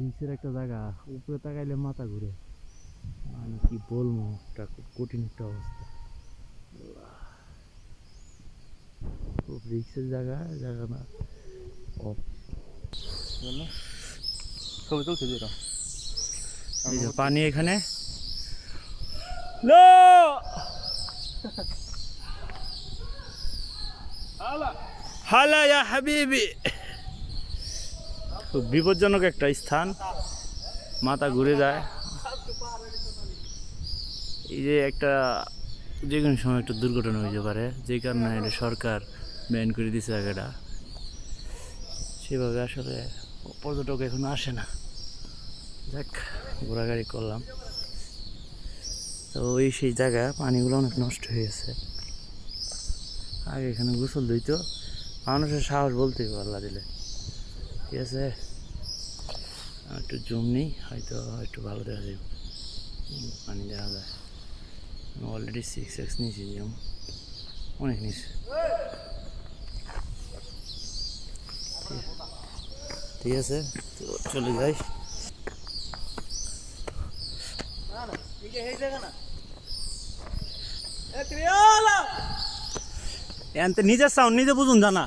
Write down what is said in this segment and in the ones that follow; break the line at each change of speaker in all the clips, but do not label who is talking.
রিক্সের একটা জায়গা, উপরে তাকাইলে মাথা ঘুরে। মানে কি বলবো, একটা খুব কঠিন একটা অবস্থা। খুব রিক্সের জায়গা, জায়গাটা অফ। এই যে পানি এখানে। হালা ইয়া হাবিবি। খুব বিপজ্জনক একটা স্থান, মাথা ঘুরে যায়। এই যে একটা যে কোনো সময় একটা দুর্ঘটনা হইতে পারে, যে কারণে এটা সরকার ব্যান করে দিয়েছে জায়গাটা। সেভাবে আসলে পর্যটক এখন আসে না। যাক, ঘোরাঘুরি করলাম। তো ওই সেই জায়গা, পানিগুলো অনেক নষ্ট হয়ে গেছে। আগে এখানে গোসল দিত, মানুষের সাহস বলতে পাল্লা দিলে। ঠিক আছে, একটু জুম নেই, হয়তো একটু ভালো দেখা যাবে, পানি দেখা যায়। অলরেডি 6x নিয়েছি, যেমন অনেক নিচে। ঠিক আছে, তো চলে যাই। নিজের সাউন্ড নিজে বুঝুন জানা।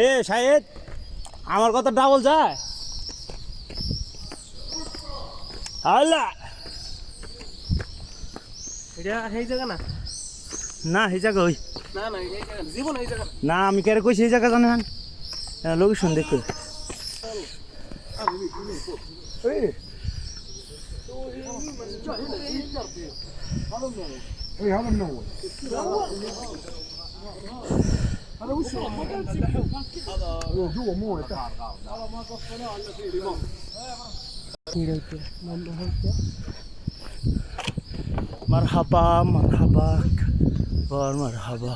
এ শাহেদ, আমার কথা ডাবল যায়। আল্লাহ,
এটা সেই জায়গা না,
না এই জায়গা ওই
না না এই জায়গা না, জীবন এই জায়গা না।
না, আমি কেন কইছি এই জায়গা জানেন, লোকেশন দেখো। مرحبا مرحبا مرحبا.